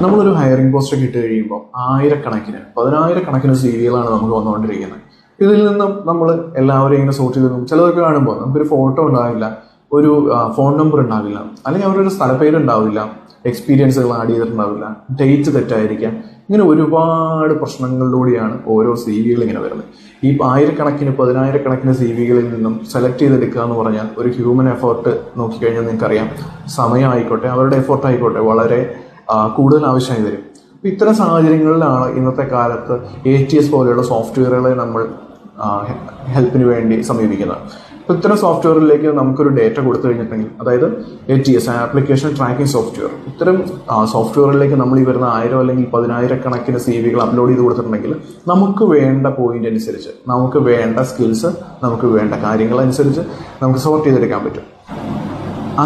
നമ്മളൊരു hiring post ഒക്കെ ഇട്ട് കഴിയുമ്പോൾ പതിനായിരക്കണക്കിന് CV-കളാണ് നമുക്ക് വന്നുകൊണ്ടിരിക്കുന്നത്. ഇതിൽ നിന്നും നമ്മൾ എല്ലാവരെയും ഇങ്ങനെ സോർട്ട് ചെയ്ത് നോക്കും. ചിലതൊക്കെ കാണുമ്പോൾ നമുക്കൊരു ഫോട്ടോ ഉണ്ടാവില്ല, ഒരു ഫോൺ നമ്പർ ഉണ്ടാവില്ല, അല്ലെങ്കിൽ അവരൊരു സ്ഥലപ്പേര് ഉണ്ടാവില്ല, എക്സ്പീരിയൻസുകൾ ആഡ് ചെയ്തിട്ടുണ്ടാവില്ല, ഡേറ്റ് തെറ്റായിരിക്കാം. ഇങ്ങനെ ഒരുപാട് പ്രശ്നങ്ങളിലൂടെയാണ് ഓരോ CV-കൾ ഇങ്ങനെ വരുന്നത്. ഈ പതിനായിരക്കണക്കിന് CV-കളിൽ നിന്നും സെലക്ട് ചെയ്തെടുക്കുക എന്ന് പറഞ്ഞാൽ ഒരു ഹ്യൂമൻ എഫേർട്ട് നോക്കിക്കഴിഞ്ഞാൽ നിങ്ങൾക്കറിയാം, സമയമായിക്കോട്ടെ അവരുടെ എഫേർട്ട് ആയിക്കോട്ടെ വളരെ കൂടുതൽ ആവശ്യമായി വരും. അപ്പം ഇത്തരം സാഹചര്യങ്ങളിലാണ് ഇന്നത്തെ കാലത്ത് ATS പോലെയുള്ള സോഫ്റ്റ്വെയറുകളെ നമ്മൾ ഹെൽപ്പിന് വേണ്ടി സമീപിക്കുന്നത്. അപ്പോൾ ഇത്തരം സോഫ്റ്റ്വെയറിലേക്ക് നമുക്കൊരു ഡേറ്റ കൊടുത്തു കഴിഞ്ഞിട്ടുണ്ടെങ്കിൽ, അതായത് ATS ആപ്ലിക്കേഷൻ ട്രാക്കിംഗ് സോഫ്റ്റ്വെയർ, ഇത്തരം സോഫ്റ്റ്വെയറിലേക്ക് നമ്മൾ ഈ വരുന്ന 1000 അല്ലെങ്കിൽ 10,000-കണക്കിന് CV-കൾ അപ്ലോഡ് ചെയ്ത് കൊടുത്തിട്ടുണ്ടെങ്കിൽ നമുക്ക് വേണ്ട പോയിന്റ് അനുസരിച്ച്, നമുക്ക് വേണ്ട സ്കിൽസ്, നമുക്ക് വേണ്ട കാര്യങ്ങളനുസരിച്ച് നമുക്ക് സോർട്ട് ചെയ്തെടുക്കാൻ പറ്റും.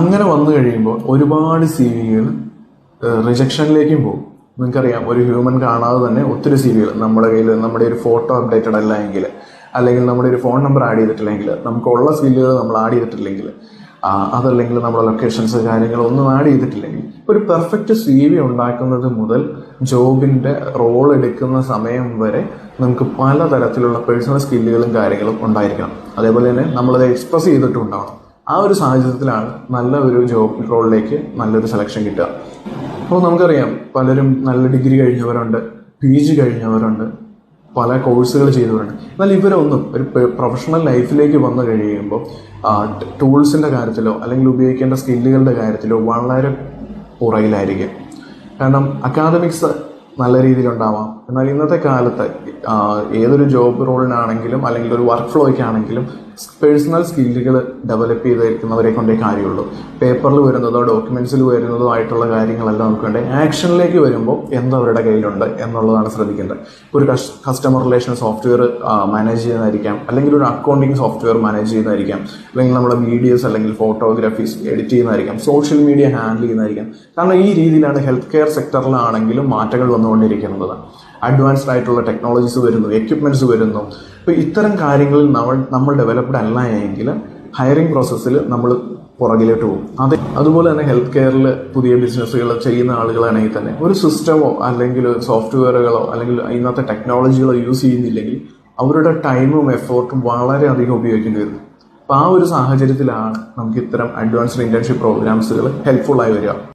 അങ്ങനെ വന്നു കഴിയുമ്പോൾ ഒരുപാട് CV-കൾ റിജക്ഷനിലേക്കും പോകും. നിങ്ങൾക്കറിയാം, ഒരു ഹ്യൂമൻ കാണാതെ തന്നെ ഒത്തിരി CV-കൾ നമ്മുടെ കയ്യിൽ, നമ്മുടെ ഒരു ഫോട്ടോ അപ്ഡേറ്റഡ് അല്ല എങ്കിൽ, അല്ലെങ്കിൽ നമ്മുടെ ഒരു ഫോൺ നമ്പർ ആഡ് ചെയ്തിട്ടില്ലെങ്കിൽ, നമുക്കുള്ള സ്കില്ലുകൾ നമ്മൾ ആഡ് ചെയ്തിട്ടില്ലെങ്കിൽ, അതല്ലെങ്കിൽ നമ്മുടെ ലൊക്കേഷൻസ് കാര്യങ്ങളൊന്നും ആഡ് ചെയ്തിട്ടില്ലെങ്കിൽ, ഒരു പെർഫെക്റ്റ് CV ഉണ്ടാക്കുന്നത് മുതൽ ജോബിൻ്റെ റോൾ എടുക്കുന്ന സമയം വരെ നമുക്ക് പലതരത്തിലുള്ള പേഴ്സണൽ സ്കില്ലുകളും കാര്യങ്ങളും ഉണ്ടായിരിക്കണം. അതേപോലെ തന്നെ നമ്മളത് എക്സ്പ്രസ് ചെയ്തിട്ടുണ്ടാവണം. ആ ഒരു സാഹചര്യത്തിലാണ് നല്ല ഒരു ജോബ് റോളിലേക്ക് നല്ലൊരു സെലക്ഷൻ കിട്ടുക. അപ്പോൾ നമുക്കറിയാം, പലരും നല്ല ഡിഗ്രി കഴിഞ്ഞവരുണ്ട്, PG കഴിഞ്ഞവരുണ്ട്, പല കോഴ്സുകൾ ചെയ്തവരുണ്ട്. എന്നാൽ ഇവരൊന്നും ഒരു പ്രൊഫഷണൽ ലൈഫിലേക്ക് വന്നു കഴിയുമ്പോൾ ടൂൾസിൻ്റെ കാര്യത്തിലോ അല്ലെങ്കിൽ ഉപയോഗിക്കേണ്ട സ്കില്ലുകളുടെ കാര്യത്തിലോ വളരെ പുറകിലായിരിക്കും. കാരണം അക്കാദമിക്സ് നല്ല രീതിയിലുണ്ടാവാം, എന്നാൽ ഇന്നത്തെ കാലത്ത് ഏതൊരു ജോബ് റോളിനാണെങ്കിലും അല്ലെങ്കിൽ ഒരു വർക്ക് ഫ്ലോയ്ക്കാണെങ്കിലും പേഴ്സണൽ സ്കില്ലുകൾ ഡെവലപ്പ് ചെയ്തിരിക്കുന്നവരെ കൊണ്ടേ കാര്യമുള്ളൂ. പേപ്പറിൽ വരുന്നതോ ഡോക്യുമെന്റ്സിൽ വരുന്നതോ ആയിട്ടുള്ള കാര്യങ്ങളെല്ലാം നമുക്ക് വേണ്ടേ ആക്ഷനിലേക്ക് വരുമ്പോൾ എന്തവരുടെ കയ്യിലുണ്ട് എന്നുള്ളതാണ് ശ്രദ്ധിക്കേണ്ടത്. ഒരു കസ്റ്റമർ റിലേഷൻ സോഫ്റ്റ്വെയർ മാനേജ് ചെയ്യുന്നതായിരിക്കാം, അല്ലെങ്കിൽ ഒരു അക്കൗണ്ടിങ് സോഫ്റ്റ്വെയർ മാനേജ് ചെയ്യുന്നതായിരിക്കാം, അല്ലെങ്കിൽ നമ്മുടെ വീഡിയോസ് അല്ലെങ്കിൽ ഫോട്ടോഗ്രാഫീസ് എഡിറ്റ് ചെയ്യുന്നതായിരിക്കും, സോഷ്യൽ മീഡിയ ഹാൻഡിൽ ചെയ്യുന്നതായിരിക്കാം. കാരണം ഈ രീതിയിലാണ് ഹെൽത്ത് കെയർ സെക്ടറിലാണെങ്കിലും മാറ്റങ്ങൾ വന്നുകൊണ്ടിരിക്കുന്നത്. അഡ്വാൻസ്ഡ് ആയിട്ടുള്ള ടെക്നോളജീസ് വരുന്നു, എക്യുപ്മെന്റ്സ് വരുന്നു. അപ്പോൾ ഇത്തരം കാര്യങ്ങളിൽ നമ്മൾ ഡെവലപ്ഡ് അല്ല എങ്കിൽ ഹയറിംഗ് പ്രോസസ്സിൽ നമ്മൾ പുറകിലോട്ട് പോകും. അതുപോലെ തന്നെ ഹെൽത്ത് കെയറിൽ പുതിയ ബിസിനസ്സുകൾ ചെയ്യുന്ന ആളുകളാണെങ്കിൽ തന്നെ ഒരു സിസ്റ്റമോ അല്ലെങ്കിൽ സോഫ്റ്റ്വെയറുകളോ അല്ലെങ്കിൽ ഇന്നത്തെ ടെക്നോളജികളോ യൂസ് ചെയ്യുന്നില്ലെങ്കിൽ അവരുടെ ടൈമും എഫേർട്ടും വളരെയധികം ഉപയോഗിക്കേണ്ടി വരും. അപ്പോൾ ആ ഒരു സാഹചര്യത്തിലാണ് നമുക്ക് ഇത്തരം അഡ്വാൻസ്ഡ് ഇന്റേൺഷിപ്പ് പ്രോഗ്രാംസുകൾ ഹെൽപ്ഫുൾ ആയി വരിക.